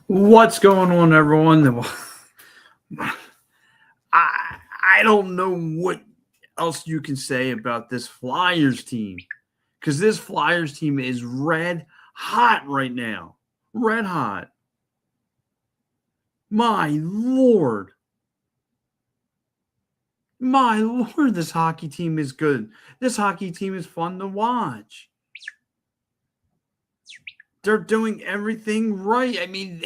What's going on, everyone? I don't know what else you can say about this Flyers team because this Flyers team is red hot right now. Red hot. My lord. My lord, this hockey team is good. This hockey team is fun to watch. They're doing everything right. I mean,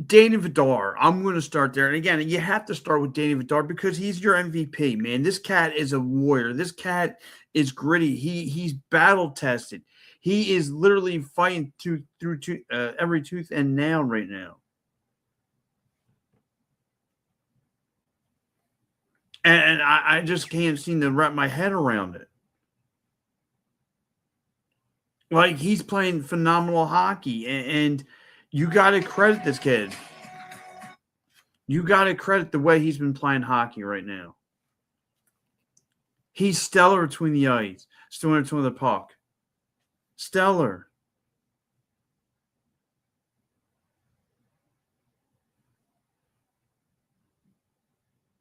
Danny Vidar, I'm going to start there. And again, you have to start with Danny Vidar because he's your MVP, man. This cat is a warrior. This cat is gritty. He's battle tested. He is literally fighting through every tooth and nail right now. And I just can't seem to wrap my head around it. Like, he's playing phenomenal hockey, and you got to credit this kid. You got to credit the way he's been playing hockey right now. He's stellar between the ice, stellar between the puck. Stellar.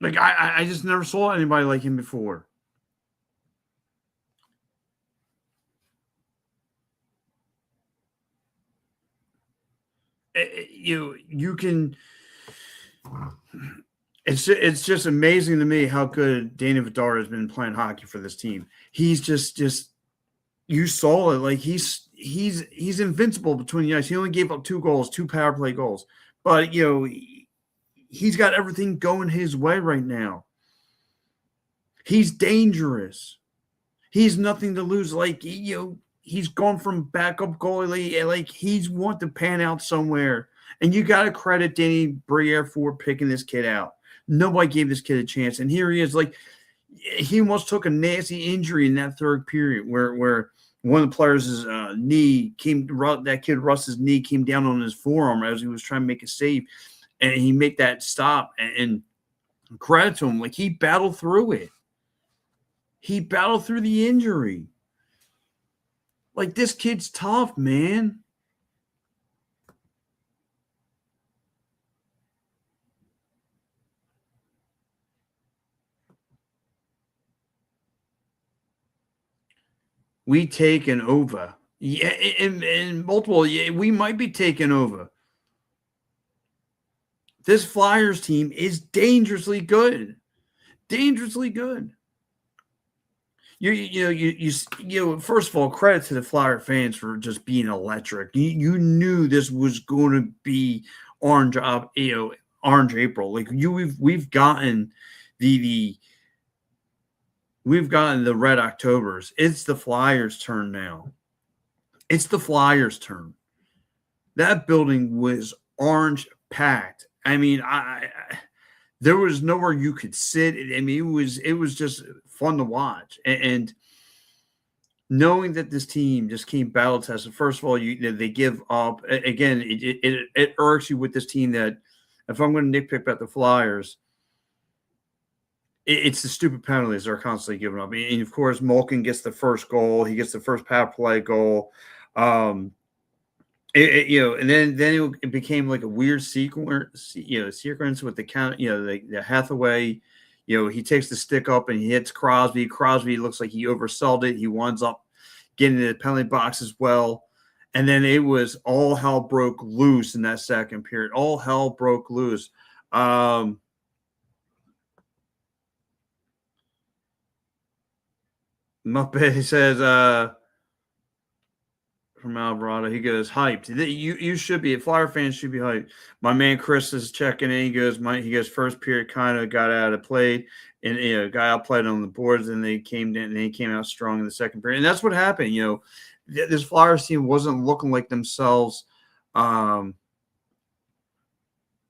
Like, I just never saw anybody like him before. You can. It's just amazing to me how good Danny Vidar has been playing hockey for this team. He's just you saw it. Like, he's invincible between the ice. He only gave up 2 goals, 2 power play goals, but he's got everything going his way right now. He's dangerous. He's nothing to lose. Like, he's gone from backup goalie, like he's want to pan out somewhere. And you got to credit Danny Briere for picking this kid out. Nobody gave this kid a chance, and here he is. Like, he almost took a nasty injury in that third period, where one of the players' knee came. That kid Russ's knee came down on his forearm as he was trying to make a save, and he made that stop. And credit to him, like, he battled through it. He battled through the injury. Like, this kid's tough, man. We taken over. Yeah, in multiple, we might be taking over. This Flyers team is dangerously good. Dangerously good. First of all, credit to the Flyer fans for just being electric. You knew this was going to be Orange April. Like, we've gotten we've gotten the Red Octobers. It's the Flyers' turn now. It's the Flyers' turn. That building was orange packed. I mean, there was nowhere you could sit. I mean, it was just fun to watch. And knowing that this team just came battle tested. First of all, they give up again. It irks you with this team that if I'm going to nitpick about the Flyers, it's the stupid penalties they're constantly giving up. And of course, Malkin gets the first goal. He gets the first power play goal. And then it became like a weird sequence with the count. The Hathaway. He takes the stick up and he hits Crosby. Crosby looks like he oversold it. He winds up getting in the penalty box as well. And then it was all hell broke loose in that second period. All hell broke loose. Muppet, he says, from Alvarado, he goes, hyped. You should be, Flyer fans should be hyped. My man Chris is checking in. He goes, first period kind of got out of play, and got outplayed on the boards, and they came in and they came out strong in the second period. And that's what happened. This Flyers team wasn't looking like themselves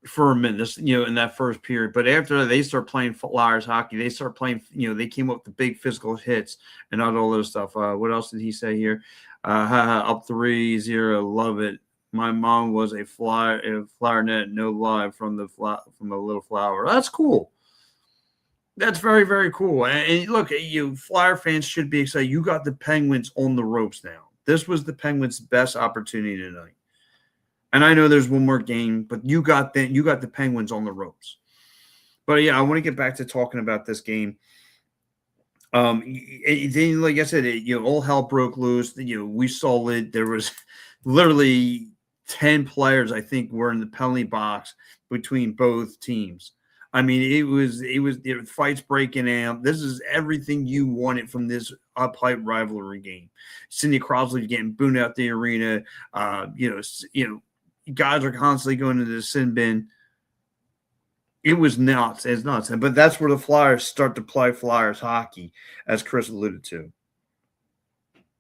for a minute, in that first period. But after that, they start playing Flyers hockey. They start playing, they came up with the big physical hits and all those stuff. What else did he say here? Up 3-0, love it. My mom was a Flyer net, no lie, from the little flower. That's cool. That's very, very cool. And look, you Flyer fans should be excited. You got the Penguins on the ropes now. This was the Penguins' best opportunity tonight. And I know there's one more game, but you got the Penguins on the ropes. But yeah, I want to get back to talking about this game. Then, like I said, all hell broke loose. We saw it. There was literally 10 players, I think, were in the penalty box between both teams. I mean, there were fights breaking out. This is everything you wanted from this uphype rivalry game. Sidney Crosby getting booed out the arena. Guys are constantly going to the sin bin. It was nuts. It's nuts. But that's where the Flyers start to play Flyers hockey, as Chris alluded to.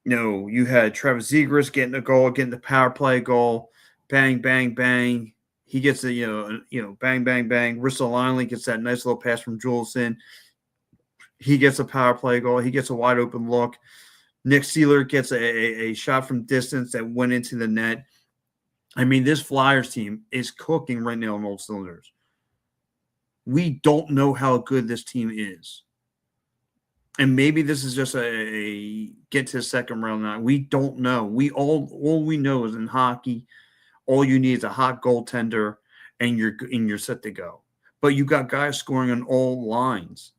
You had Travis Zegras getting a goal, getting the power play goal. Bang, bang, bang. He gets bang, bang, bang. Ristolainen gets that nice little pass from Juleson. He gets a power play goal. He gets a wide open look. Nick Seeler gets a shot from distance that went into the net. I mean, this Flyers team is cooking right now on all cylinders. We don't know how good this team is. And maybe this is just a get to the second round now. We don't know. All we know is in hockey, all you need is a hot goaltender and you're set to go. But you got guys scoring on all lines.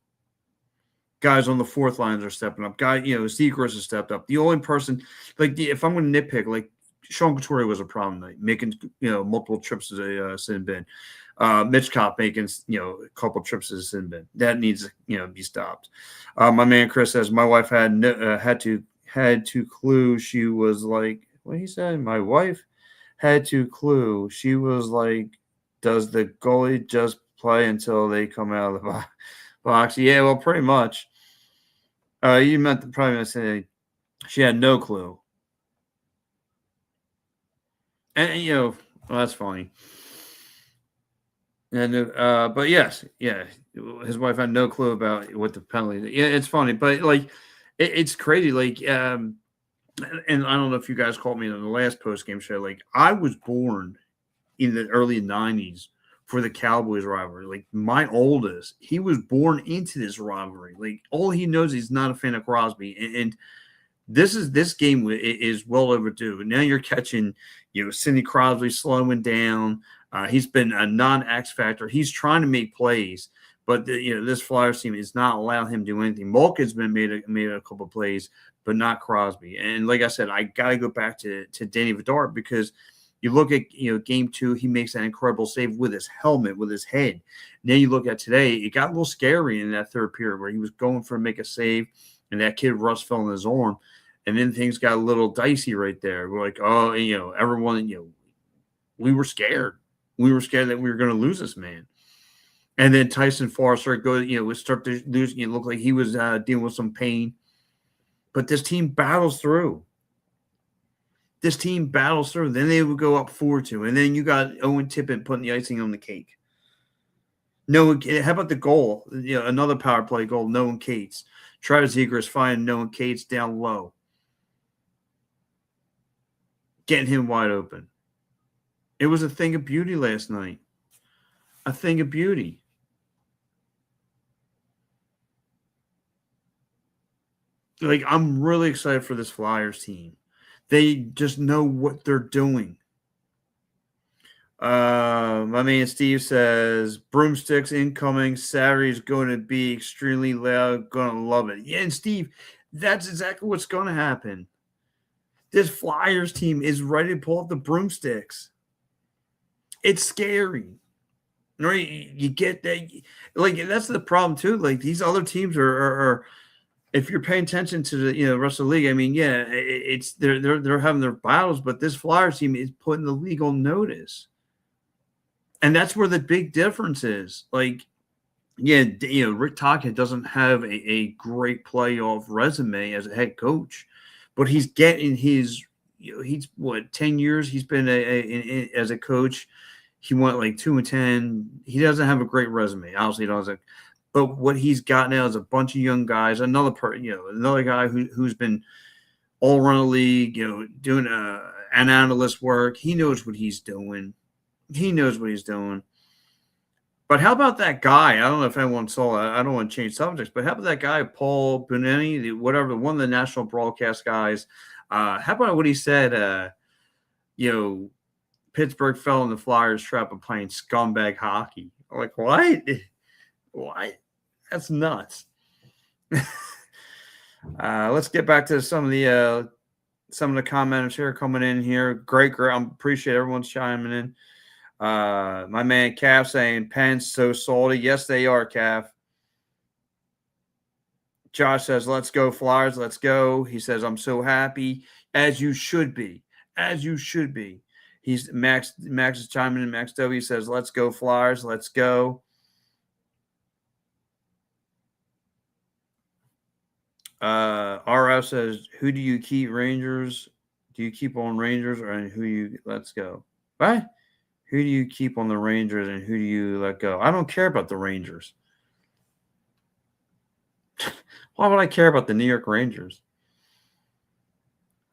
Guys on the fourth lines are stepping up. Zegras has stepped up. The only person, if I'm going to nitpick, like Sean Couturier was a problem night, making multiple trips to the sin bin. Mitch Kopp making a couple trips to the sin bin. That needs to be stopped. My man Chris says my wife had to clue. She was like, what he said. My wife had to clue. She was like, does the goalie just play until they come out of the box? Yeah, well, pretty much. You meant to probably say she had no clue. And well, that's funny. And but yes, yeah, his wife had no clue about what the penalty. Yeah, it's funny, but it's crazy. And I don't know if you guys called me on the last post game show. I was born in the early '90s for the Cowboys rivalry. My oldest, he was born into this rivalry. All he knows, he's not a fan of Crosby, and this game is well overdue. Now you're catching, Sidney Crosby slowing down. He's been a non-X factor. He's trying to make plays, but this Flyers team is not allowing him to do anything. Malkin's been made a couple of plays, but not Crosby. And like I said, I got to go back to Danny Vidar, because you look at game 2, he makes that incredible save with his helmet, with his head. Now you look at today, it got a little scary in that third period where he was going for to make a save, and that kid Russ fell in his arm. And then things got a little dicey right there. We're like, oh, everyone, we were scared. We were scared that we were going to lose this man. And then Tyson Foster would start to lose. It looked like he was dealing with some pain. But this team battles through. Then they would go up 4-2. And then you got Owen Tippett putting the icing on the cake. No, how about the goal? Another power play goal, Noah Cates. Travis Zegras finding Noah Cates down low. Getting him wide open. It was a thing of beauty last night. A thing of beauty. I'm really excited for this Flyers team. They just know what they're doing. My man Steve says, broomsticks incoming. Saturday's going to be extremely loud. Going to love it. Yeah, and Steve, that's exactly what's going to happen. This Flyers team is ready to pull up the broomsticks. It's scary. Right? You get that. That's the problem too. These other teams are if you're paying attention to the rest of the league, I mean, yeah, it's they're having their battles, but this Flyers team is putting the league on notice. And that's where the big difference is. Rick Tocchet doesn't have a great playoff resume as a head coach, but he's getting his, he's 10 years he's been as a coach. He went 2-10. He doesn't have a great resume. Obviously, he doesn't. But what he's got now is a bunch of young guys. Another guy who's been all around the league, doing an analyst work. He knows what he's doing. But how about that guy? I don't know if anyone saw it. I don't want to change subjects, but how about that guy, Paul Buneni, one of the national broadcast guys? How about what he said? Pittsburgh fell in the Flyers' trap of playing scumbag hockey. I'm like, what? What? That's nuts. Let's get back to some of the commenters here coming in here. Great. I appreciate everyone's chiming in. My man Cav saying Penn's so salty. Yes, they are, Cav. Josh says, let's go, Flyers. Let's go. He says, I'm so happy. As you should be. As you should be. Max is chiming in. Max W says, let's go, Flyers. Let's go. RF says, who do you keep, Rangers? Do you keep on Rangers or who you let's go? What? Who do you keep on the Rangers and who do you let go? I don't care about the Rangers. Why would I care about the New York Rangers?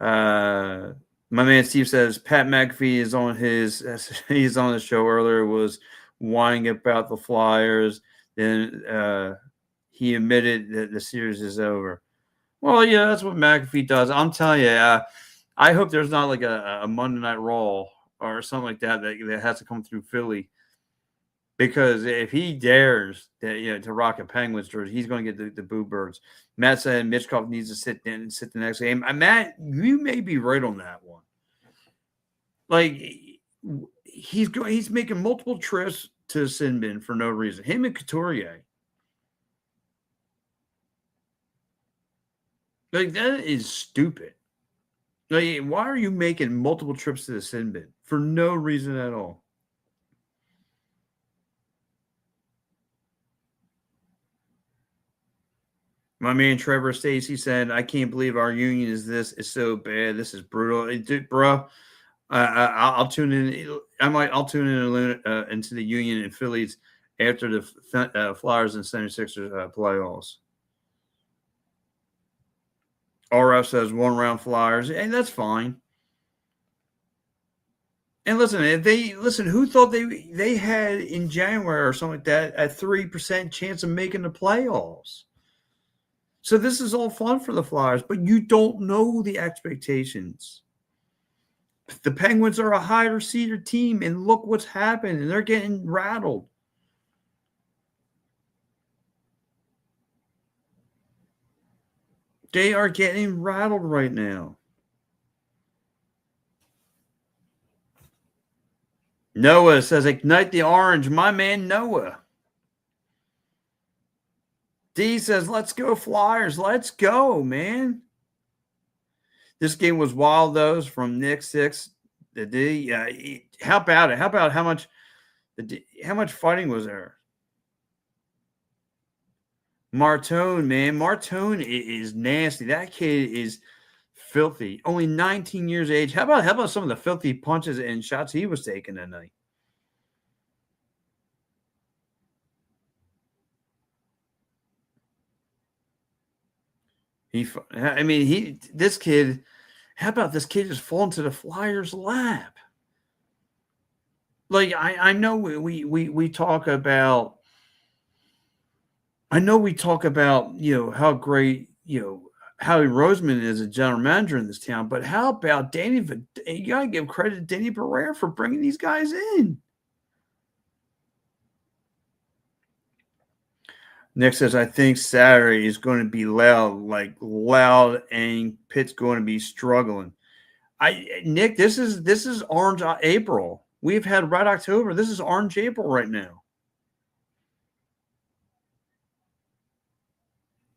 My man Steve says Pat McAfee is on he's on the show earlier, was whining about the Flyers. Then he admitted that the series is over. Well, yeah, that's what McAfee does. I'm telling you, I hope there's not like a Monday Night Raw or something like that has to come through Philly. Because if he dares to rock a Penguins jersey, he's going to get the boo birds. Matt said Mitchkov needs to sit the next game. Matt, you may be right on that one. Like he's making multiple trips to the sin bin for no reason. Him and Couturier. Like that is stupid. Like why are you making multiple trips to the sin bin for no reason at all? My man Trevor Stacy said, I can't believe our union is so bad. This is brutal. Bro, I'll tune in. I'll tune in into the union in Phillies after the Flyers and 76ers playoffs. RF says 1 round Flyers, and that's fine. And listen, who thought they had in January or something like that a 3% chance of making the playoffs? So this is all fun for the Flyers, but you don't know the expectations. The Penguins are a higher seeded team, and look what's happened, and they're getting rattled. They are getting rattled right now. Noah says, ignite the orange. My man Noah. D says, let's go Flyers. Let's go, man. This game was wild, though, from Nick 6 to D. How about it? How about how much fighting was there? Martone, man. Martone is nasty. That kid is filthy. Only 19 years of age. How about some of the filthy punches and shots he was taking that night? This kid, how about this kid just fall into the Flyers' lap? Like, I know we talk about, how great, Howie Roseman is a general manager in this town, but how about you got to give credit to Danny Barrera for bringing these guys in. Nick says, I think Saturday is going to be loud, and Pitt's going to be struggling. Nick, this is Orange April. We've had Red October. This is Orange April right now.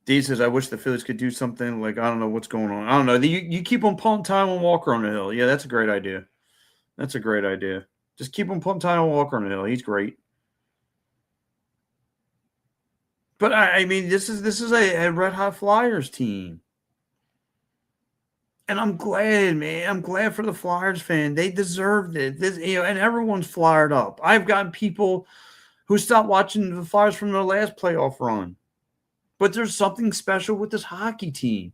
D says, I wish the Phillies could do something like, I don't know what's going on. I don't know. You keep on putting Taiwan Walker on the hill. Yeah, that's a great idea. That's a great idea. Just keep on putting Taiwan Walker on the hill. He's great. But this is a Red Hot Flyers team. And I'm glad, man. I'm glad for the Flyers fan. They deserved it. And everyone's fired up. I've gotten people who stopped watching the Flyers from their last playoff run. But there's something special with this hockey team.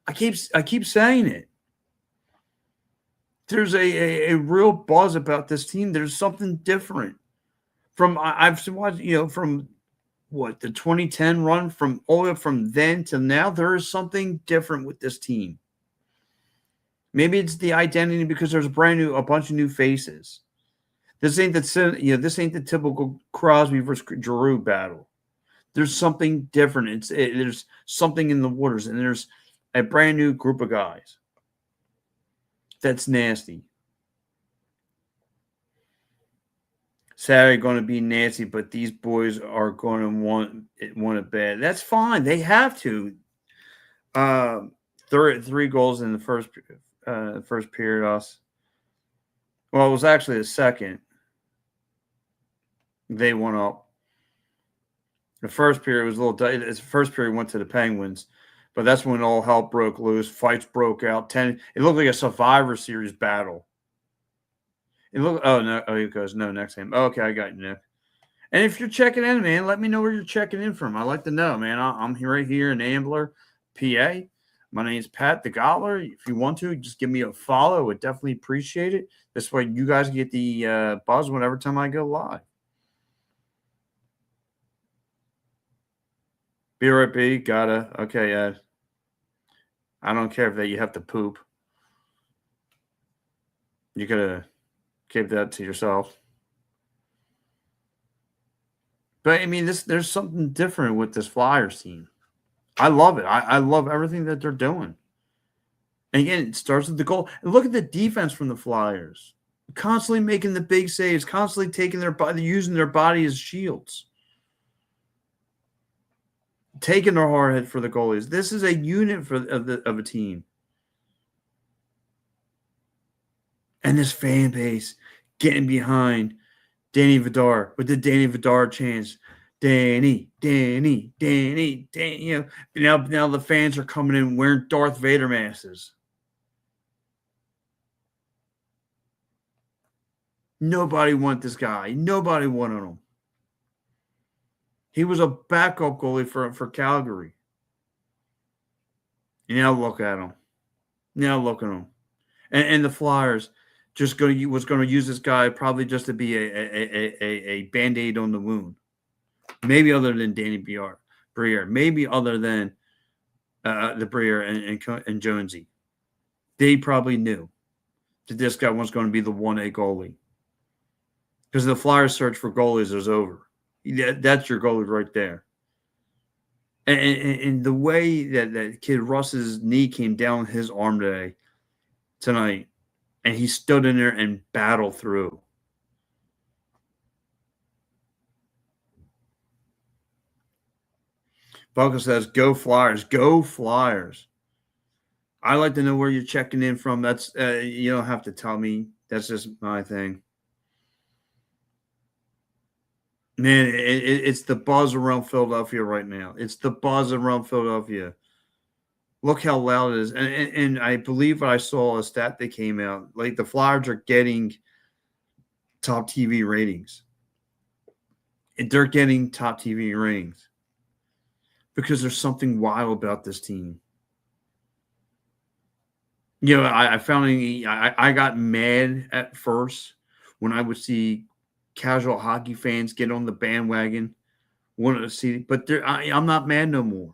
I keep saying it. There's a real buzz about this team. There's something different. I've watched, from the 2010 run, from all the way up from then to now, there is something different with this team. Maybe it's the identity because there's a bunch of new faces. This ain't this ain't the typical Crosby versus Giroux battle. There's something different. There's something in the waters, and there's a brand new group of guys. That's nasty. Saturday going to be nasty, but these boys are going to want it bad. That's fine. They have to. Three goals in the first period. Well, it was actually the second. They went up. The first period was a little. The first period went to the Penguins, but that's when all hell broke loose. Fights broke out. It looked like a Survivor Series battle. It looked. Oh no! Oh, he goes no next game. Okay, I got you, Nick. And if you're checking in, man, let me know where you're checking in from. I like to know, man. I'm right here in Ambler, PA. My name's Pat the Gobbler. If you want to, just give me a follow. I would definitely appreciate it. This way, you guys get the buzz whenever time I go live. Be right, B. Gotta. Okay, Ed. I don't care if that you have to poop. You gotta keep that to yourself. But I mean, there's something different with this Flyers team. I love it. I love everything that they're doing. And again, it starts with the goal. And look at the defense from the Flyers. Constantly making the big saves, constantly taking their body, using their body as shields. Taking their hard hit for the goalies. This is a unit of a team. And this fan base getting behind Danny Vidar with the Danny Vidar chants. Danny. You know, now the fans are coming in wearing Darth Vader masks. Nobody wanted this guy. Nobody wanted him. He was a backup goalie for Calgary. And now look at him. Now look at him. And the Flyers was going to use this guy probably just to be a Band-Aid on the wound. Maybe other than Danny Briere. Maybe other than the Briere and Jonesy. They probably knew that this guy was going to be the 1A goalie. Because the Flyers search for goalies is over. That's your goalie right there. And the way that kid Russ's knee came down his arm tonight, and he stood in there and battled through. Buckle says, "Go Flyers, go Flyers." I like to know where you're checking in from. That's you don't have to tell me. That's just my thing. Man, it's the buzz around Philadelphia right now. It's the buzz around Philadelphia. Look how loud it is. And I believe I saw a stat that came out. Like the Flyers are getting top TV ratings. They're getting top TV ratings because there's something wild about this team. You know, I found I got mad at first when I would see casual hockey fans get on the bandwagon, wanted to see, but I'm not mad no more.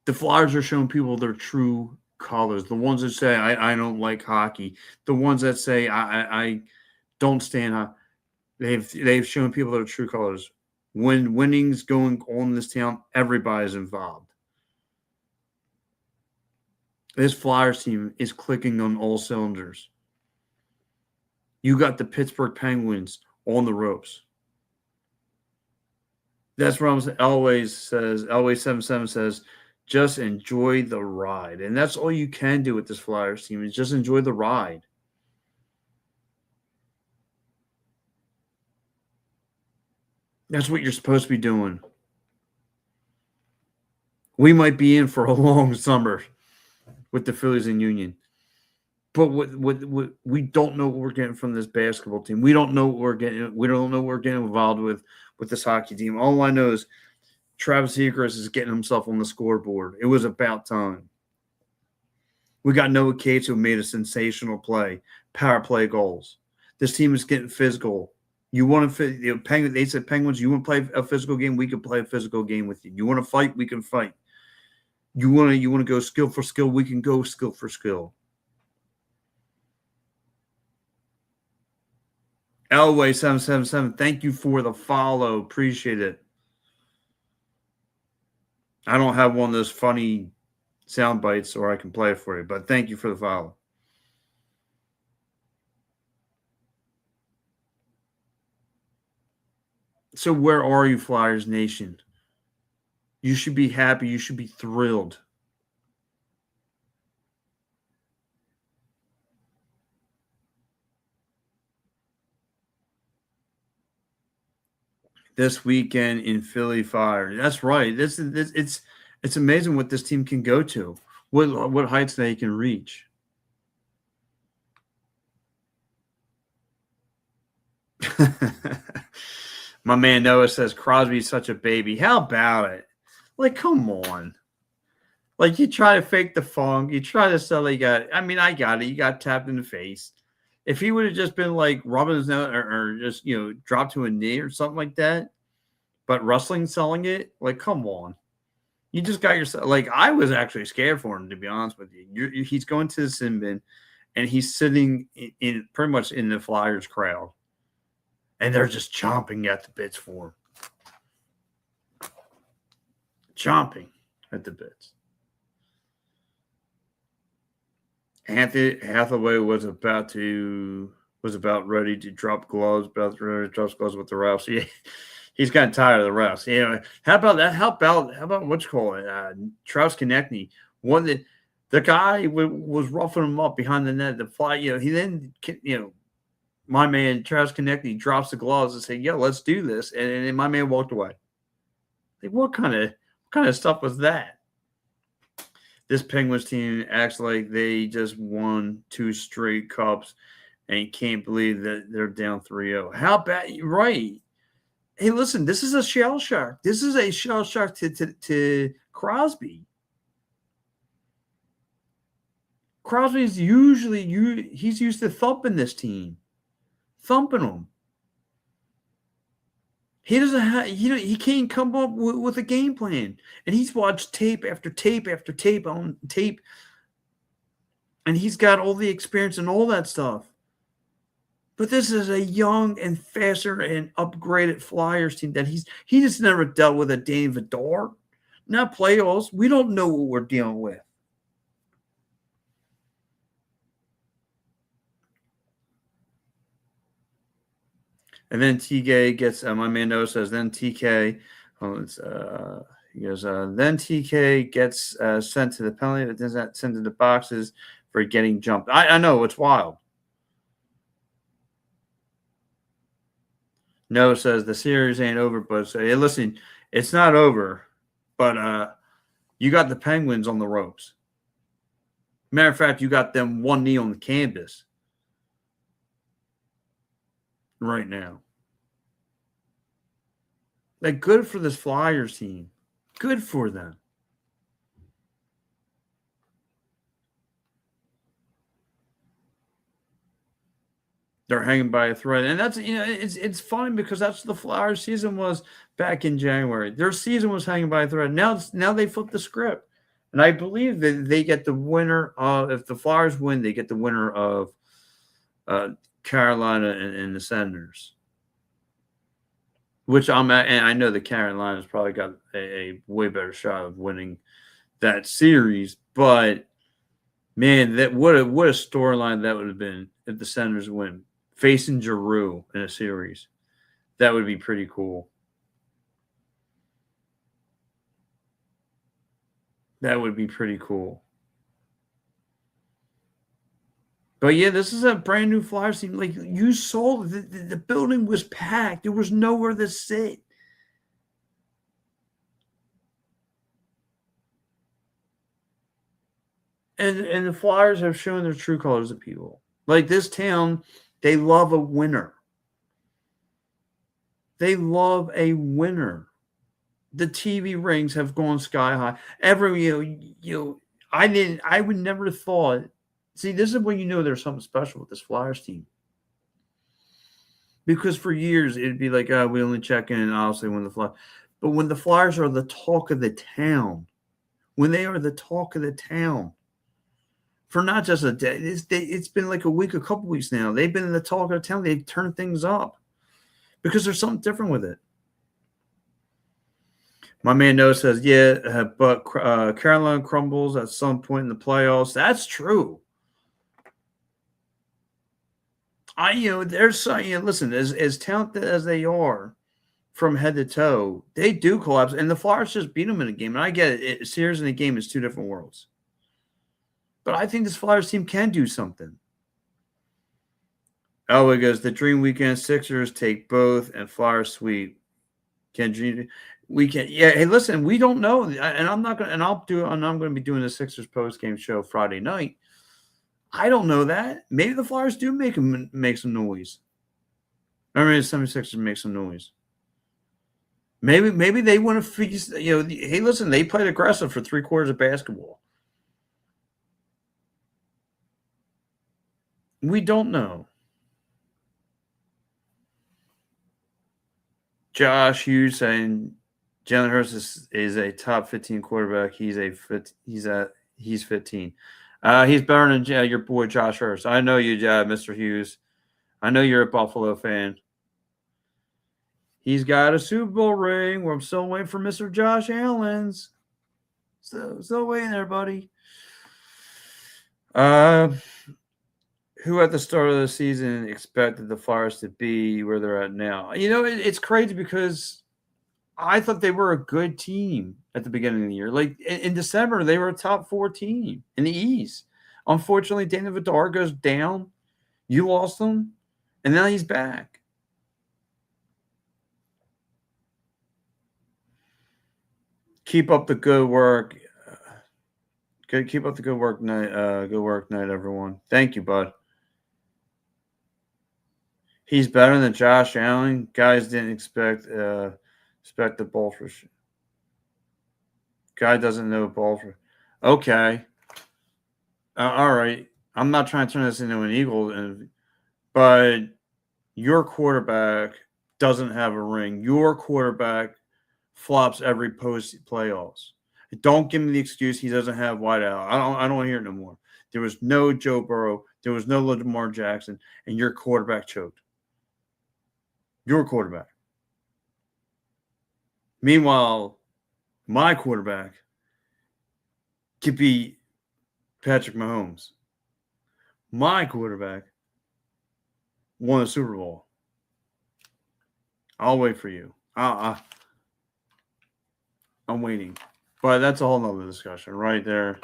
The Flyers are showing people their true colors. The ones that say I don't like hockey, the ones that say I don't stand hockey. They've shown people their true colors. When winning's going on in this town, everybody's involved. This Flyers team is clicking on all cylinders. You got the Pittsburgh Penguins on the ropes. That's what Elway 77 says, just enjoy the ride. And that's all you can do with this Flyers team is just enjoy the ride. That's what you're supposed to be doing. We might be in for a long summer with the Phillies and Union. But what we don't know what we're getting from this basketball team. We don't know what we're getting. We don't know what we're getting involved with this hockey team. All I know is Travis Seacrest is getting himself on the scoreboard. It was about time. We got Noah Cates who made a sensational play, power play goals. This team is getting physical. You want to they said Penguins, you want to play a physical game? We can play a physical game with you. You want to fight? We can fight. You want to go skill for skill? We can go skill for skill. Elway 777, thank you for the follow. Appreciate it. I don't have one of those funny sound bites or I can play it for you, but thank you for the follow. So where are you, Flyers Nation? You should be happy. You should be thrilled. This weekend in Philly Fire. That's right. It's amazing what this team can go to. What heights they can reach. My man Noah says Crosby's such a baby. How about it? Like, come on. Like, you try to fake the funk. You try to sell I got it. You got tapped in the face. If he would have just been like rubbing his nose or just, dropped to a knee or something like that, but wrestling selling it, like, come on. You just got yourself, like, I was actually scared for him, to be honest with you. He's going to the sin bin, and he's sitting in pretty much in the Flyers crowd, and they're just chomping at the bits for him. Chomping at the bits. Anthony Hathaway was about ready to drop gloves, with the refs. Yeah, he's gotten tired of the refs. How about that? How about what you call it? Travis Konechny. The guy was roughing him up behind the net. The fly, he then, my man Travis Konechny drops the gloves and say, "Yeah, let's do this," and my man walked away. Like, what kind of stuff was that? This Penguins team acts like they just won 2 straight cups and can't believe that they're down 3-0. How bad? Right. Hey, listen, this is a shell shock. This is a shell shock to Crosby. Crosby's he's used to thumping this team. Thumping them. He doesn't have, he can't come up with a game plan. And he's watched tape after tape after tape on tape. And he's got all the experience and all that stuff. But this is a young and faster and upgraded Flyers team that he just never dealt with a Dane Vidor. Not playoffs. We don't know what we're dealing with. And then TK gets, my man Noah says, then TK, he goes, then TK gets sent to the penalty, but does not send to the boxes for getting jumped. I know, it's wild. Noah says, the series ain't over, but hey, listen, it's not over, but you got the Penguins on the ropes. Matter of fact, you got them one knee on the canvas right now. Like, good for this Flyers team. Good for them. They're hanging by a thread. And that's, it's funny because that's the Flyers season was back in January. Their season was hanging by a thread. Now they flip the script. And I believe that they get the winner of, if the Flyers win, they get the winner of Carolina and the Senators. Which and I know the Carolinas probably got a way better shot of winning that series, but man, what a storyline that would have been if the Senators win, facing Giroux in a series. That would be pretty cool. That would be pretty cool. But yeah, this is a brand new Flyers team. Like, you saw, the building was packed. There was nowhere to sit. And the Flyers have shown their true colors to people. Like, this town, they love a winner. They love a winner. The TV rings have gone sky high. I would never thought. See, this is when you know there's something special with this Flyers team. Because for years it'd be like, we only check in, obviously, when the Flyers. But when the Flyers are the talk of the town, when they are the talk of the town for not just a day. It's been like a couple weeks now. They've been in the talk of the town. They've turned things up because there's something different with it. My man Noah says, yeah, but Carolina crumbles at some point in the playoffs. That's true. Listen, as talented as they are from head to toe, they do collapse. And the Flyers just beat them in a game. And I get it. Series and a game is two different worlds. But I think this Flyers team can do something. Oh, it goes, the dream weekend, Sixers take both and Flyers sweep. We can, yeah. Hey, listen, we don't know, and I'm not gonna, and I'm going to be doing the Sixers post game show Friday night. I don't know that. Maybe the Flyers do make some noise. I mean, the 76ers make some noise. Maybe they want to feast. Hey, listen, they played aggressive for 3/4 of basketball. We don't know. Josh Hughes saying Jalen Hurts is a top 15 quarterback. He's 15. He's better than your boy Josh Hurts. I know you, Mr. Hughes. I know you're a Buffalo fan. He's got a Super Bowl ring. I'm still waiting for Mr. Josh Allen's. Still waiting there, buddy. Who at the start of the season expected the Flyers to be where they're at now? It's crazy because I thought they were a good team at the beginning of the year. Like in December, they were a top 4 team in the East. Unfortunately, Daniel Vidar goes down. You lost him, and now he's back. Keep up the good work. Keep up the good work night. Good work night, everyone. Thank you, bud. He's better than Josh Allen. Guys didn't expect the ball for. Guy doesn't know ball for. Okay. All right. I'm not trying to turn this into an Eagle, but your quarterback doesn't have a ring. Your quarterback flops every post playoffs. Don't give me the excuse he doesn't have wideout. I don't hear it no more. There was no Joe Burrow. There was no Lamar Jackson, and your quarterback choked. Your quarterback. Meanwhile, my quarterback could be Patrick Mahomes. My quarterback won a Super Bowl. I'll wait for you. I'm waiting. But that's a whole nother discussion right there.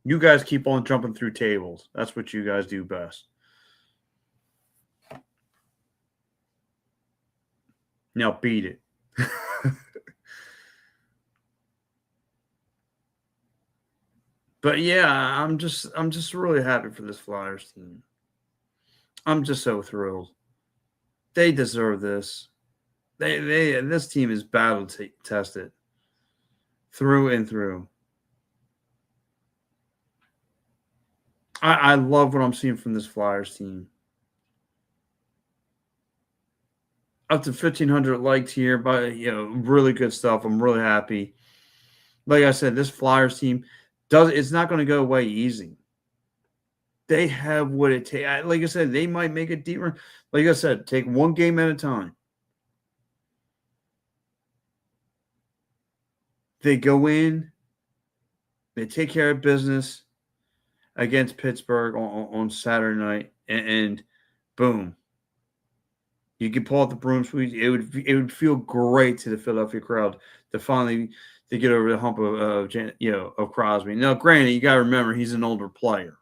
You guys keep on jumping through tables. That's what you guys do best. Now beat it. But yeah, I'm just really happy for this Flyers team. I'm just so thrilled. They deserve this. This team is battle tested through and through. I love what I'm seeing from this Flyers team. Up to 1,500 likes here, but really good stuff. I'm really happy. Like I said, this Flyers team it's not going to go away easy. They have what it takes. Like I said, they might make it deeper. Like I said, take one game at a time. They go in, they take care of business against Pittsburgh on Saturday night, and boom. You can pull out the broom sweep. It would feel great to the Philadelphia crowd to finally get over the hump of Crosby. Now, granted, you got to remember he's an older player,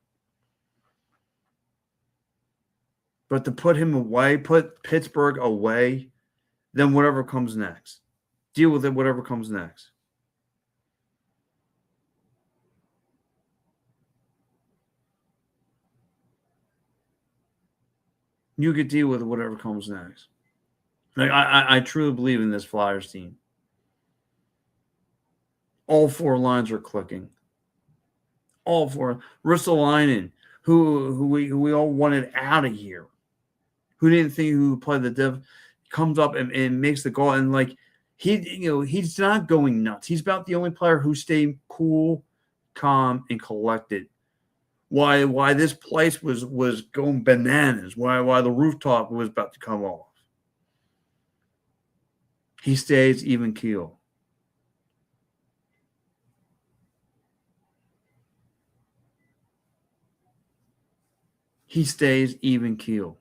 but to put him away, put Pittsburgh away, then whatever comes next, deal with it. Whatever comes next. You could deal with whatever comes next. Like I truly believe in this Flyers team. All 4 lines are clicking. All 4. Ristolainen, who we all wanted out of here, who didn't think who played the div, comes up and makes the goal. And like He's not going nuts. He's about the only player who stayed cool, calm, and collected. Why this place was going bananas. Why the rooftop was about to come off. He stays even keel. He stays even keel.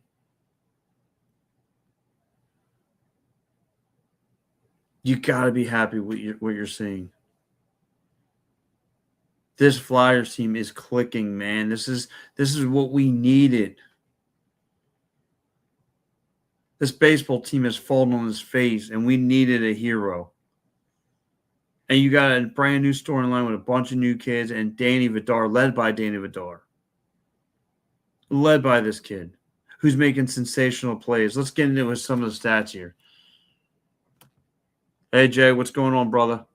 You got to be happy with what you're seeing. This Flyers team is clicking, man. This is what we needed. This baseball team has fallen on its face, and we needed a hero. And you got a brand new storyline with a bunch of new kids and Danny Vidar, led by Danny Vidar. Led by this kid who's making sensational plays. Let's get into some of the stats here. Hey, Jay, what's going on, brother?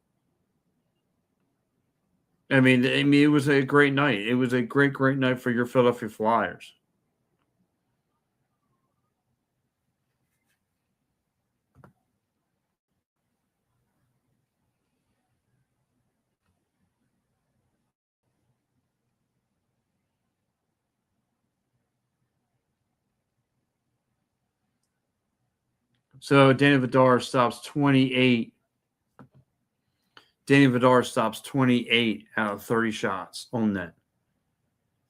I mean, it was a great night. It was a great night for your Philadelphia Flyers. So Danny Vidar stops 28. Danny Vidar stops 28 out of 30 shots on net.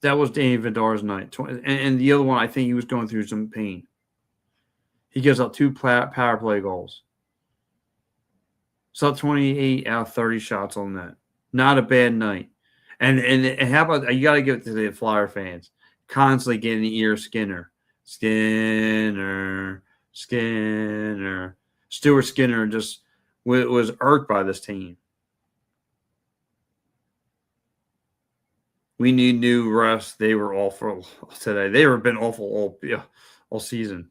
That was Danny Vidar's night. And the other one, I think he was going through some pain. He gives up 2 power play goals. So 28 out of 30 shots on net. Not a bad night. And how about, you got to give it to the Flyer fans, constantly getting the ear Skinner. Stuart Skinner just was irked by this team. We need new refs. They were awful today. They have been awful all season.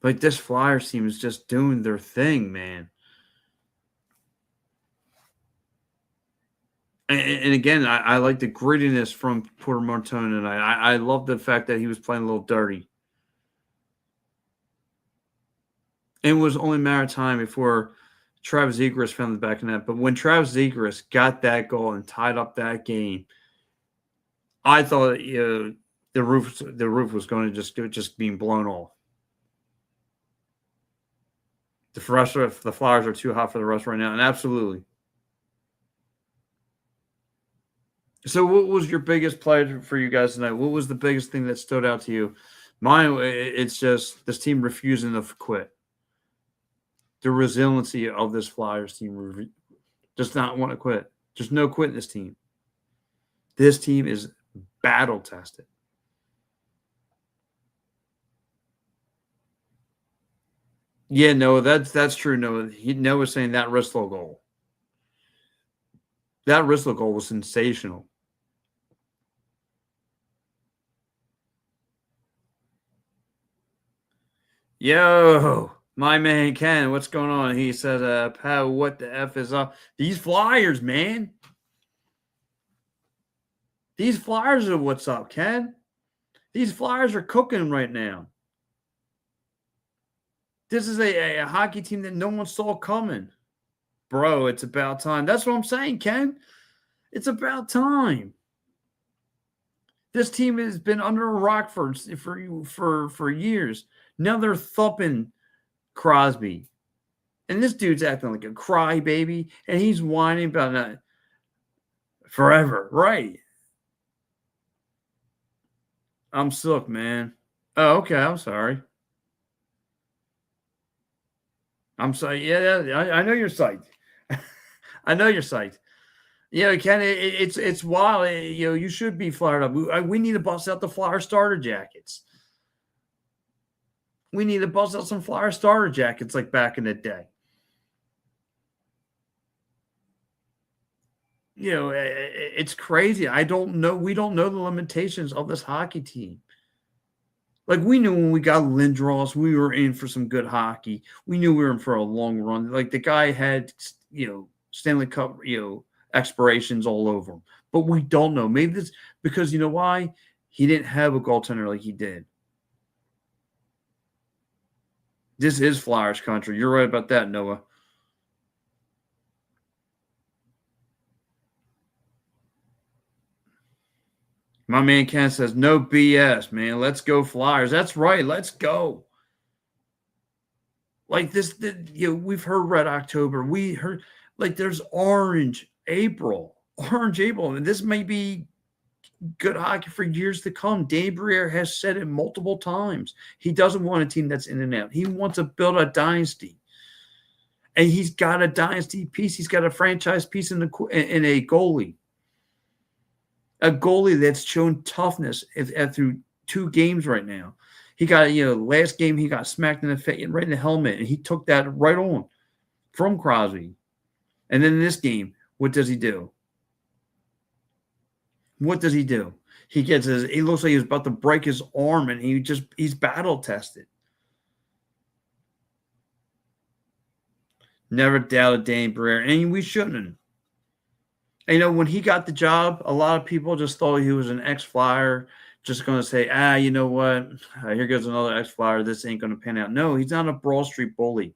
Like, this Flyers team is just doing their thing, man. And again, I like the grittiness from Porter Martone tonight. I love the fact that he was playing a little dirty. It was only a matter of time before Travis Zegras found the back of net. But when Travis Zegras got that goal and tied up that game, I thought the roof was going to just being blown off. The Flyers are too hot for the rest right now, and absolutely. So what was your biggest play for you guys tonight? What was the biggest thing that stood out to you? Mine, it's just this team refusing to quit. The resiliency of this Flyers team does not want to quit. There's no quit in this team. This team is battle-tested. Yeah, no, that's true. Noah's saying that Ristlow goal. That Ristlow goal was sensational. Yo, my man Ken, what's going on? He says, Pat, what the F is up? These Flyers, man. These Flyers are what's up, Ken. These Flyers are cooking right now. This is a hockey team that no one saw coming. Bro, it's about time. That's what I'm saying, Ken. It's about time. This team has been under a rock for years. Now they're thumping Crosby. And this dude's acting like a crybaby, and he's whining about that forever. Right. I'm shook, man. Oh, okay. I'm sorry. I'm sorry. Yeah, I know you're psyched. I know you're psyched. Yeah, Ken, it's wild. You should be fired up. We need to bust out the Flyer starter jackets. We need to bust out some Flyer starter jackets like back in the day. It's crazy. I don't know. We don't know the limitations of this hockey team. Like, we knew when we got Lindros, we were in for some good hockey. We knew we were in for a long run. Like, the guy had, Stanley Cup, expirations all over him. But we don't know. Maybe this because you know why? He didn't have a goaltender like he did. This is Flyers country. You're right about that, Noah. My man Ken says, no BS, man. Let's go Flyers. That's right. Let's go. Like this, we've heard Red October. We heard like there's Orange April. Orange April. And this may be good hockey for years to come. Dave Briere has said it multiple times. He doesn't want a team that's in and out. He wants to build a dynasty. And he's got a dynasty piece. He's got a franchise piece in a goalie. A goalie that's shown toughness through 2 games right now. He got, last game he got smacked in the face, right in the helmet, and he took that right on from Crosby. And then in this game, what does he do? What does he do? He looks like he's about to break his arm, and he's battle tested. Never doubted Dane Briere, and we shouldn't. And, when he got the job, a lot of people just thought he was an ex-Flyer, just going to say, you know what? Here goes another ex-Flyer. This ain't going to pan out. No, he's not a Broad Street bully.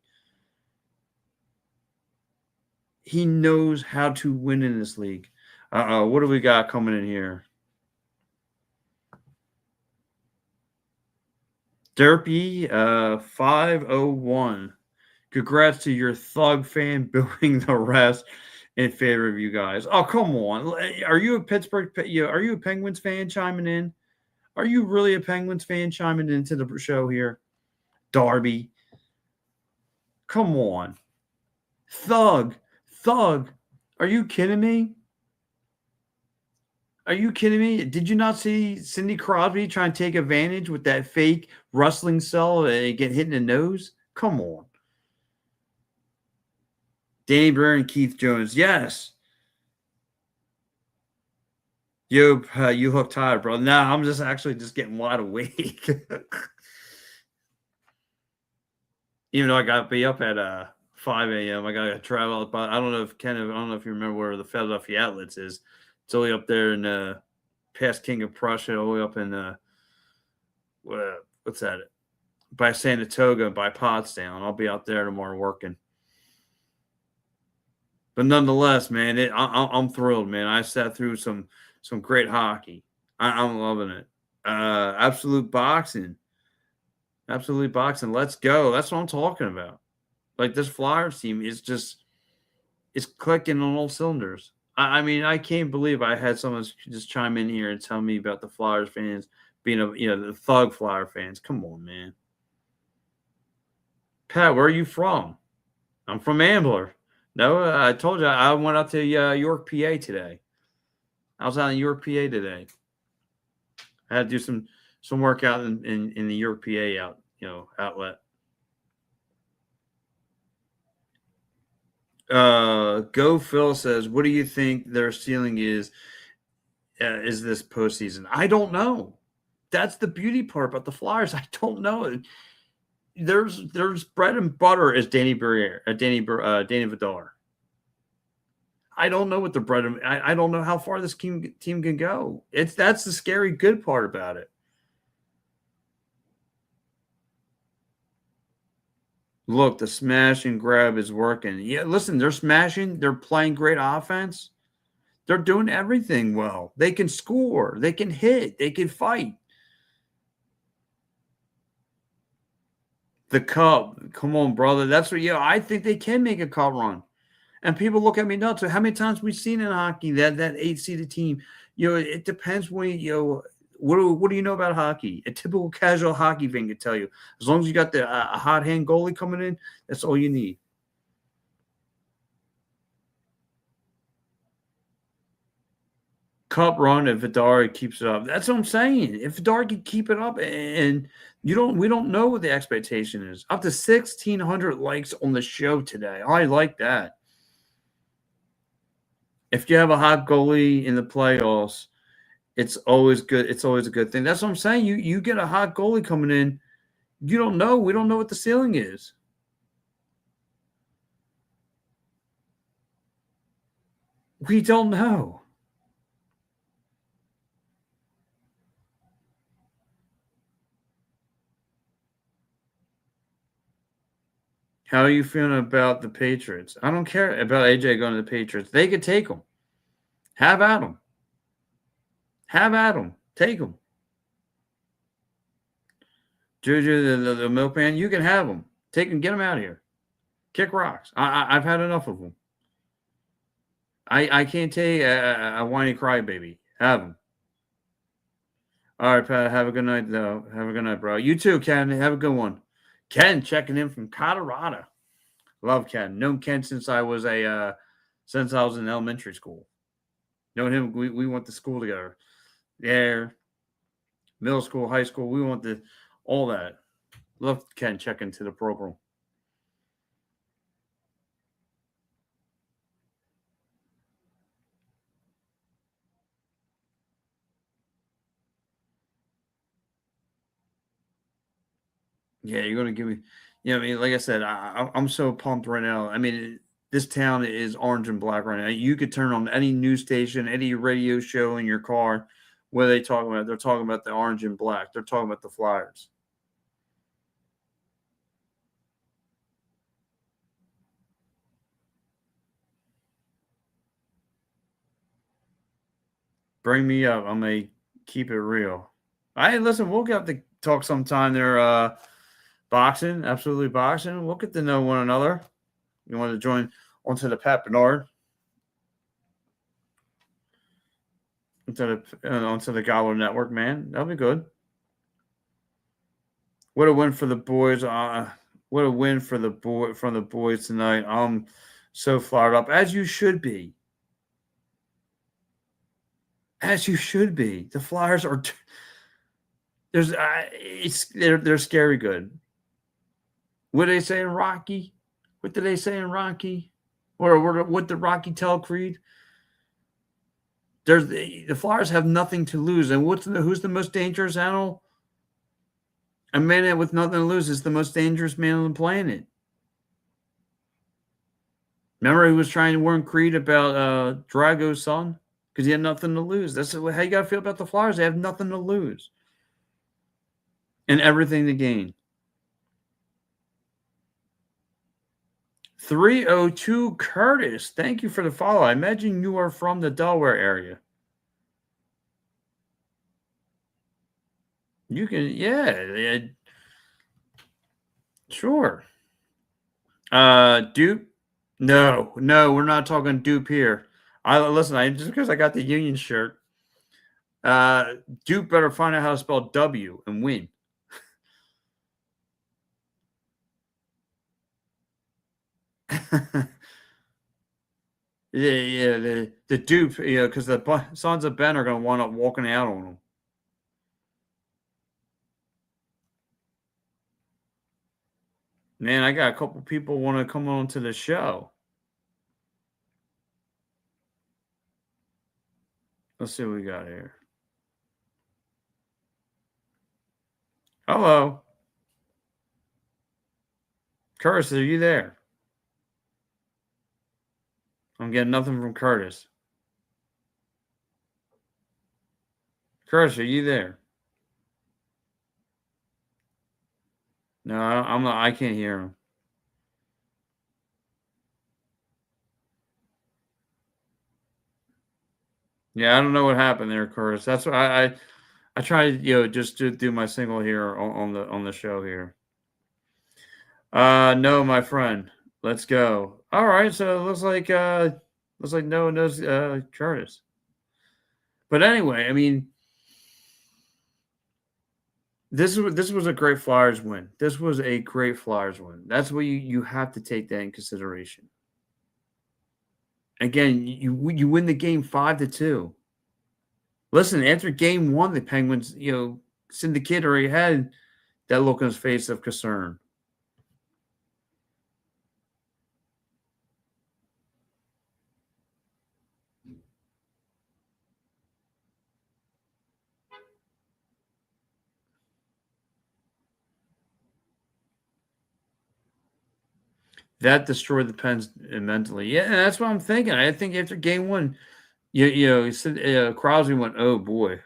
He knows how to win in this league. What do we got coming in here? Derpy 501. Congrats to your Thug fan booing the rest in favor of you guys. Oh, come on. Are you a are you a Penguins fan chiming in? Are you really a Penguins fan chiming into the show here? Darby. Come on. Thug. Are you kidding me? Are you kidding me? Did you not see Cindy Crosby try and take advantage with that fake wrestling cell and get hit in the nose? Come on. Danny Briere and Keith Jones. Yes. You look tired, bro. No, I'm just getting wide awake. Even though I got to be up at 5 a.m., I got to travel. But I don't know if you remember where the Philadelphia Outlets is. It's only up there in past King of Prussia, all the way up in what's that? By Saratoga, by Potsdam. I'll be out there tomorrow working. But nonetheless, man, I'm thrilled, man. I sat through some great hockey. I'm loving it. Absolute boxing. Let's go. That's what I'm talking about. Like this Flyers team is it's clicking on all cylinders. I mean, I can't believe I had someone just chime in here and tell me about the Flyers fans being the thug Flyer fans. Come on, man. Pat, where are you from? I'm from Ambler. No, I told you I went out to York, PA today. I was out in York, PA today. I had to do some work out in the York, PA outlet. Go Phil says, what do you think their ceiling is this postseason? I don't know. That's the beauty part about the Flyers. I don't know. There's bread and butter as Danny Vidar. I don't know what the bread and I don't know how far this team can go. That's the scary good part about it. Look, the smash and grab is working. Yeah, listen, they're smashing. They're playing great offense. They're doing everything well. They can score. They can hit. They can fight. The cup. Come on, brother. That's what, I think they can make a cup run. And people look at me nuts. How many times we've seen in hockey that 8-seeded team, it depends when, what do you know about hockey? A typical casual hockey fan can tell you. As long as you got a hot hand goalie coming in, that's all you need. Cup run if Vidar keeps it up. That's what I'm saying. If Vidar can keep it up, and we don't know what the expectation is. Up to 1,600 likes on the show today. I like that. If you have a hot goalie in the playoffs, it's always good. It's always a good thing. That's what I'm saying. You get a hot goalie coming in, you don't know. We don't know what the ceiling is. We don't know. How are you feeling about the Patriots? I don't care about AJ going to the Patriots. They could take them. Have at them. Have at them. Take them. Juju, the milkman, you can have them. Take them. Get them out of here. Kick rocks. I've had enough of them. I can't take a whiny crybaby. Have them. All right, Pat. Have a good night, though. Have a good night, bro. You too, Ken. Have a good one. Ken checking in from Colorado. Love Ken. Known Ken since I was in elementary school. Known him. We went to school together. Yeah, middle school, high school. We went to all that. Love Ken checking to the program. Yeah, you're gonna give me. Yeah, I mean, like I said, I'm so pumped right now. I mean, this town is orange and black right now. You could turn on any news station, any radio show in your car. What are they talking about? They're talking about the orange and black. They're talking about the Flyers. Bring me up. I'm gonna keep it real. Hey, listen, we'll get to talk sometime there. Boxing, absolutely boxing. We'll get to know one another. You want to join onto the Pat Bernard, onto the Gobbler Network, man. That'll be good. What a win for the boys. What a win for the boys tonight. I'm so fired up, as you should be. As you should be. The Flyers are. They're scary good. What did they say in Rocky? What did they say in Rocky? Or what did Rocky tell Creed? The Flyers have nothing to lose, and who's the most dangerous animal? A man with nothing to lose is the most dangerous man on the planet. Remember, he was trying to warn Creed about Drago's son because he had nothing to lose. That's how you got to feel about the Flyers. They have nothing to lose and everything to gain. 302 Curtis, thank you for the follow. I imagine you are from the Delaware area. You can, yeah, sure. Dupe? No, we're not talking dupe here. Listen, just because I got the Union shirt, Dupe better find out how to spell W and win. Yeah, the dupe, because the Sons of Ben are going to wind up walking out on them. Man, I got a couple people want to come on to the show. Let's see what we got here. Hello. Curtis, are you there? I'm getting nothing from Curtis. Curtis, are you there? No, I'm not. I can't hear him. Yeah, I don't know what happened there, Curtis. That's what I tried, just to do my single here on the show here. No, my friend. Let's go. All right, so it looks like no one knows Curtis. But anyway, I mean, this was a great Flyers win. This was a great Flyers win. That's what you have to take that in consideration. Again, you win the game 5-2. Listen, after game one, the Penguins, Syndicate already had that look on his face of concern. That destroyed the Pens mentally. Yeah, and that's what I'm thinking. I think after game one, Crosby went, "Oh boy,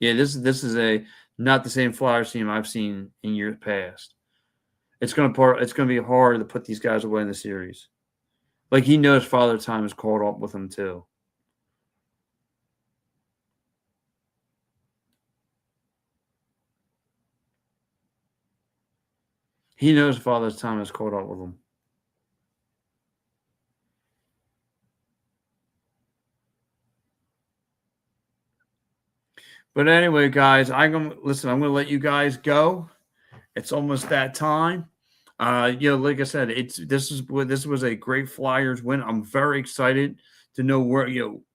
yeah, this is not the same Flyers team I've seen in years past." It's gonna be hard to put these guys away in the series. Like he knows Father Time is caught up with him too. He knows Father Time is caught up with him. But anyway, guys, I'm gonna let you guys go. It's almost that time. Like I said, this was a great Flyers win. I'm very excited to know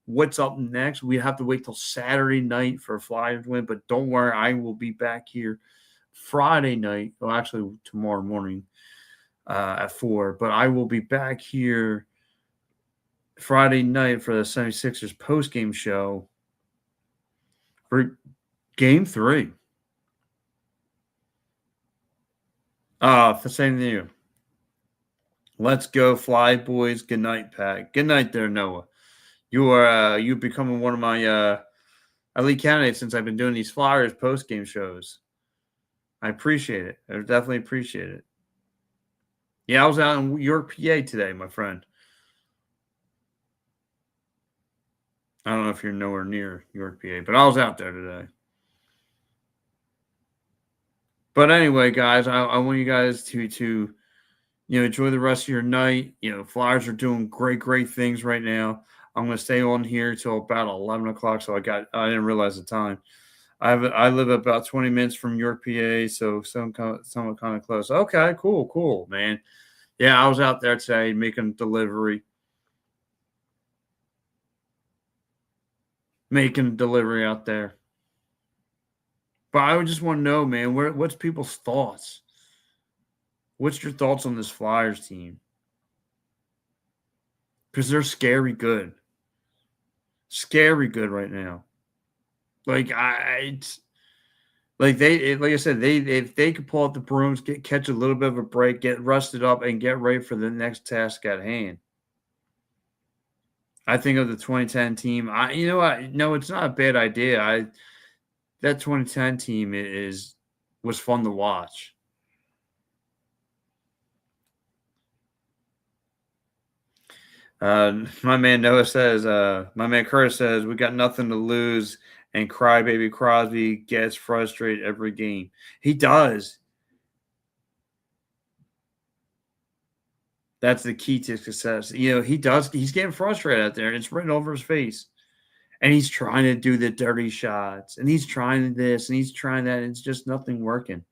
what's up next. We have to wait till Saturday night for a Flyers win, but don't worry, I will be back here Friday night. Well, actually tomorrow morning at 4. But I will be back here Friday night for the 76ers post-game show for Game 3. The same to you. Let's go, Fly Boys. Good night, Pat. Good night there, Noah. You're becoming one of my elite candidates since I've been doing these Flyers post game shows. I appreciate it. I definitely appreciate it. Yeah, I was out in York, PA today, my friend. I don't know if you're nowhere near York, PA, but I was out there today. But anyway, guys, I want you guys to enjoy the rest of your night. Flyers are doing great things right now. I'm going to stay on here till about 11 o'clock. So I didn't realize the time. I live about 20 minutes from York, PA, so somewhat kind of close. Okay, cool, man. Yeah, I was out there today making delivery out there. But I would just want to know, man, what's people's thoughts? What's your thoughts on this Flyers team? Because they're scary good right now. Like like I said, if they could pull out the brooms, catch a little bit of a break, get rusted up, and get ready for the next task at hand. I think of the 2010 team. No, it's not a bad idea. That 2010 team was fun to watch. My man Noah says, my man Curtis says, we got nothing to lose, and Crybaby Crosby gets frustrated every game. He does. That's the key to success. He does. He's getting frustrated out there, and it's written over his face. And he's trying to do the dirty shots, and he's trying this, and he's trying that, and it's just nothing working.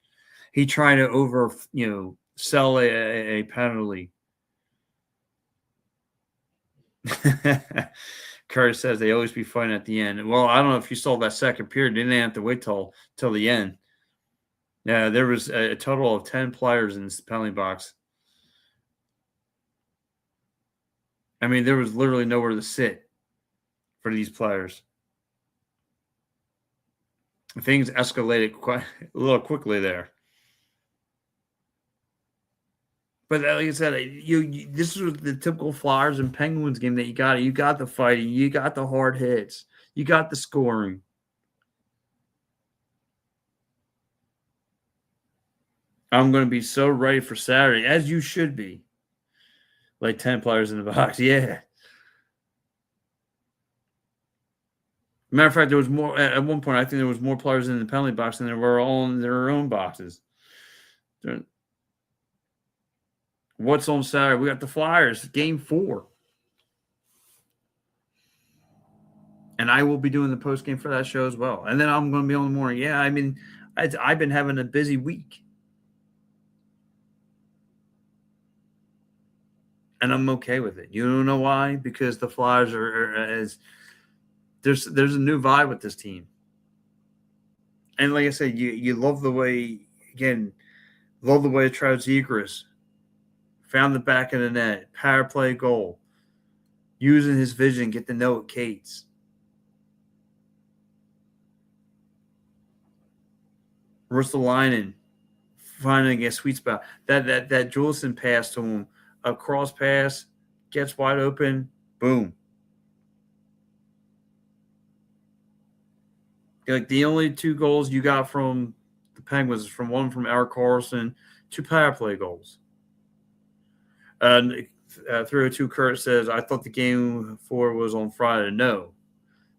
He trying to sell a penalty. Curtis says they always be fighting at the end. Well, I don't know if you saw that second period. They didn't have to wait till the end. Yeah, there was a total of 10 players in this penalty box. I mean, there was literally nowhere to sit for these players. Things escalated quite a little quickly there. But like I said, this was the typical Flyers and Penguins game that you got. You got the fighting, you got the hard hits, you got the scoring. I'm going to be so ready for Saturday, as you should be. Like 10 players in the box, yeah. Matter of fact, there was more at one point. I think there was more players in the penalty box than there were all in their own boxes. What's on Saturday? We got the Flyers, Game 4. And I will be doing the post game for that show as well. And then I'm going to be on the morning. Yeah, I mean, I've been having a busy week. And I'm okay with it. You don't know why? Because the Flyers are as there's a new vibe with this team. And like I said, you love the way Travis Zegras found the back of the net, power play goal, using his vision, get to know Cates. Ristolainen finding a sweet spot. That Juleson pass to him, a cross pass, gets wide open, boom. Like the only 2 goals you got from the Penguins is one from Eric Carlson, 2 power play goals. 302 Kurt says, I thought the game 4 was on Friday. No,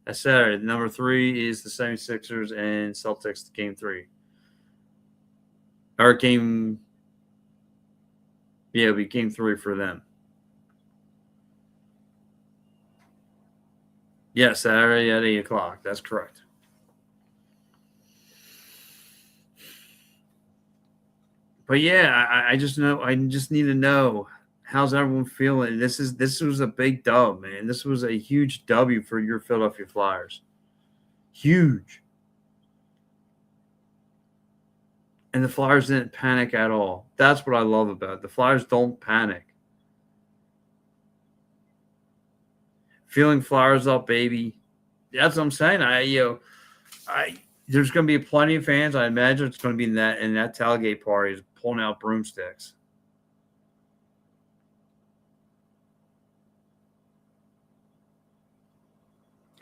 that's Saturday. Number 3 is the 76ers and Celtics, game 3. Or game, yeah, it'll be game 3 for them. Yeah, Saturday at 8 o'clock. That's correct. But yeah, I just need to know, how's everyone feeling? This was a big dub, man. This was a huge W for your Philadelphia Flyers. Huge. And the Flyers didn't panic at all. That's what I love about it. The Flyers don't panic. Feeling Flyers up, baby. That's what I'm saying. There's going to be plenty of fans. I imagine it's going to be in that tailgate party, pulling out broomsticks.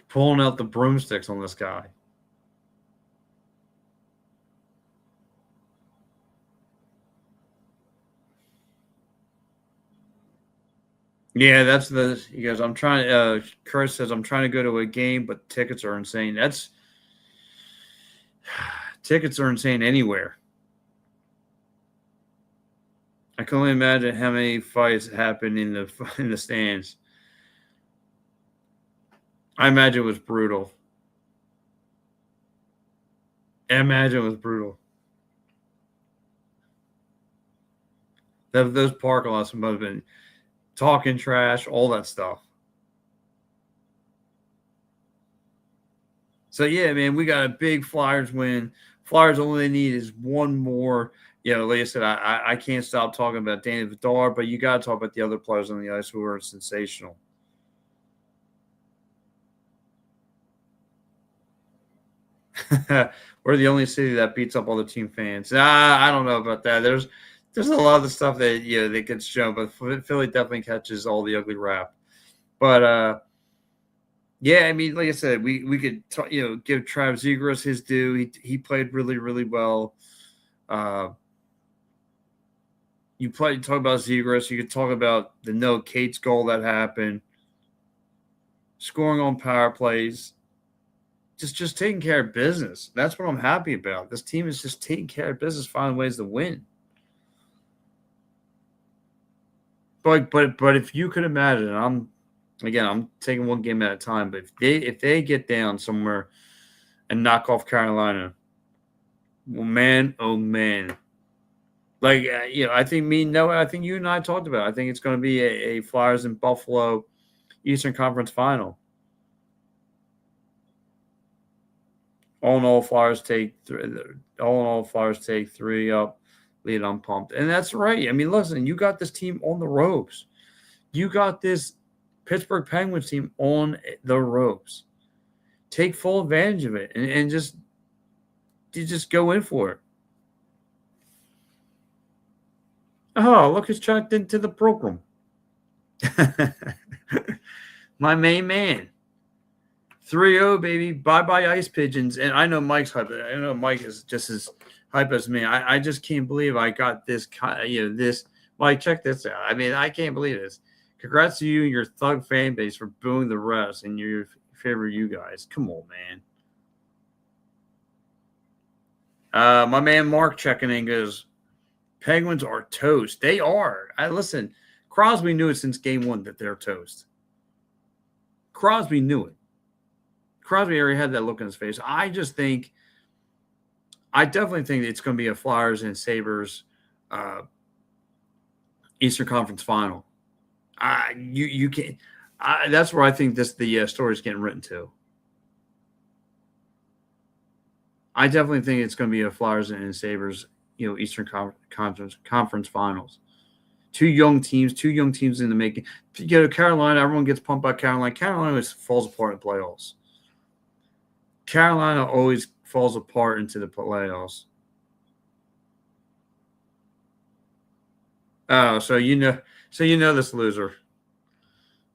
Pulling out the broomsticks on this guy. Yeah, that's he goes, I'm trying, Kurt says, I'm trying to go to a game, but tickets are insane. Tickets are insane anywhere. I can only imagine how many fights happen in the stands. I imagine it was brutal. Those parking lots must have been talking trash, all that stuff. So, yeah, man, we got a big Flyers win. Flyers, all they need is one more. Like I said, I can't stop talking about Danny Vidar, but you got to talk about the other players on the ice who are sensational. We're the only city that beats up all the team fans. I don't know about that. There's a lot of the stuff that they gets shown, but Philly definitely catches all the ugly rap. But yeah, I mean, like I said, we could give Travis Zegras his due. He played really, really well. You talk about Zegras. You could talk about the Noah Cates goal that happened, scoring on power plays, just taking care of business. That's what I'm happy about. This team is just taking care of business, finding ways to win. But if you could imagine, I'm taking one game at a time. But if they get down somewhere and knock off Carolina, well, man, oh man. Like, I think I think you and I talked about it. I think it's going to be a Flyers and Buffalo Eastern Conference final. All in all, Flyers take 3 up, lead unpumped. And that's right. I mean, listen, you got this team on the ropes. You got this Pittsburgh Penguins team on the ropes. Take full advantage of it and just go in for it. Oh, look who's checked into the program. My main man. 3-0, baby. Bye-bye, Ice Pigeons. And I know Mike's hype. I know Mike is just as hype as me. I just can't believe I got this. Mike, check this out. I mean, I can't believe this. Congrats to you and your thug fan base for booing the refs and your favorite you guys. Come on, man. My man Mark checking in goes, Penguins are toast. They are. Listen, Crosby knew it since game 1 that they're toast. Crosby knew it. Crosby already had that look in his face. I definitely think it's going to be a Flyers and Sabres Eastern Conference final. You can't. That's where I think the story is getting written to. I definitely think it's going to be a Flyers and Sabres, Eastern Conference finals. Two young teams in the making. Carolina, everyone gets pumped by Carolina. Carolina always falls apart in the playoffs. Carolina always falls apart into the playoffs. Oh, so you know this loser.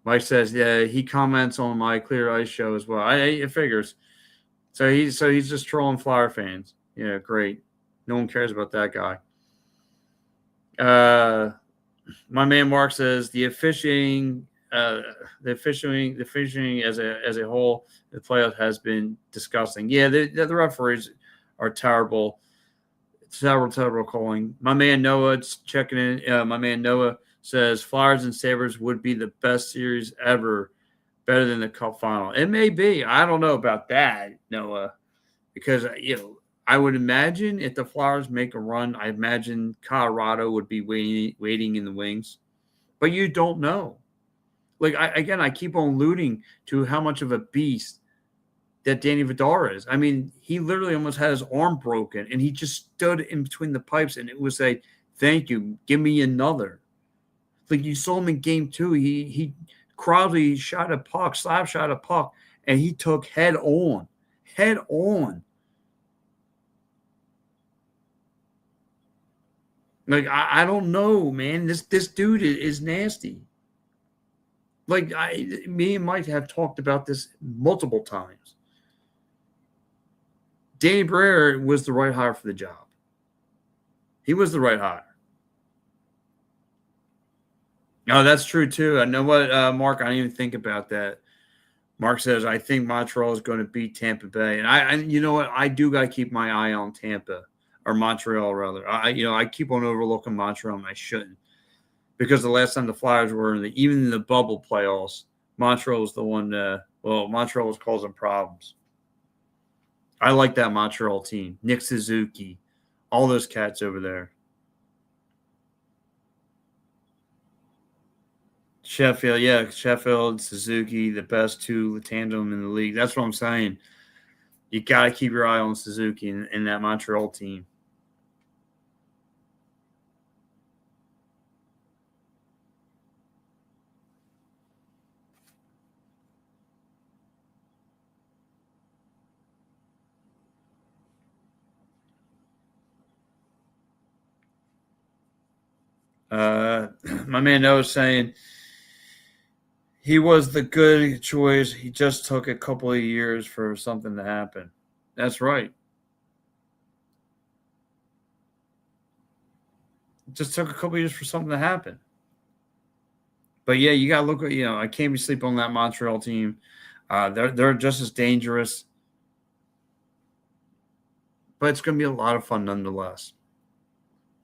Mike says, yeah, he comments on my Clear Ice show as well. It figures. So he's just trolling Flyer fans. Yeah, great. No one cares about that guy. My man Mark says the fishing as a whole, the playoff has been disgusting. Yeah, the referees are terrible. Terrible calling. My man Noah's checking in. My man Noah says Flyers and Sabres would be the best series ever, better than the Cup final. It may be. I don't know about that, Noah, because I would imagine if the Flyers make a run, I imagine Colorado would be waiting in the wings, but you don't know. Like I keep on alluding to how much of a beast that Danny Vidar is. I mean, he literally almost had his arm broken, and he just stood in between the pipes, and it was like, "Thank you, give me another." Like you saw him in game 2, he Crosby shot a puck, slap shot a puck, and he took head on. Like I don't know, man. This dude is nasty. Like me and Mike have talked about this multiple times. Danny Briere was the right hire for the job. He was the right hire. No, that's true too. I know what, Mark. I didn't even think about that. Mark says I think Montreal is going to beat Tampa Bay, and I you know what? I do got to keep my eye on Tampa or Montreal rather. I keep on overlooking Montreal, and I shouldn't, because the last time the Flyers were even in the bubble playoffs, Montreal was the one. Montreal was causing problems. I like that Montreal team. Nick Suzuki, all those cats over there. Sheffield, Suzuki, the best two tandem in the league. That's what I'm saying. You got to keep your eye on Suzuki and that Montreal team. My man Noah's saying he was the good choice. He just took a couple of years for something to happen. That's right. It just took a couple of years for something to happen. But yeah, you got to look at, I can't be sleeping on that Montreal team. They're just as dangerous, but it's going to be a lot of fun nonetheless.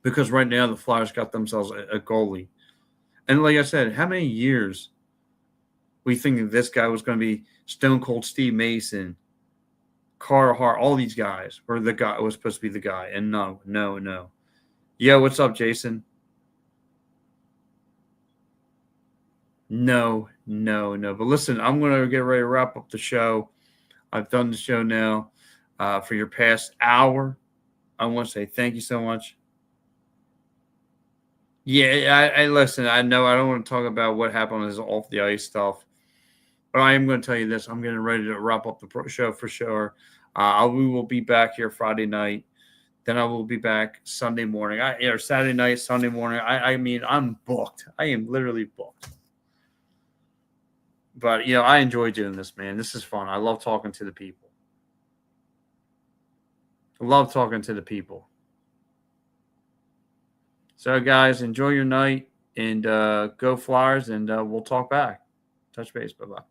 Because right now the Flyers got themselves a goalie. And like I said, how many years we think this guy was going to be Stone Cold Steve Mason, Carl Hart, all these guys were the guy was supposed to be the guy. And no. Yeah, what's up, Jason? No. But listen, I'm going to get ready to wrap up the show. I've done the show now for your past hour. I want to say thank you so much. Yeah, I listen. I know I don't want to talk about what happened as off the ice stuff, but I am going to tell you this: I'm getting ready to wrap up the show for sure. We will be back here Friday night. Then I will be back Sunday morning. Or Saturday night, Sunday morning. I mean, I'm booked. I am literally booked. But I enjoy doing this, man. This is fun. I love talking to the people. So, guys, enjoy your night and go Flyers, and we'll talk back. Touch base. Bye-bye.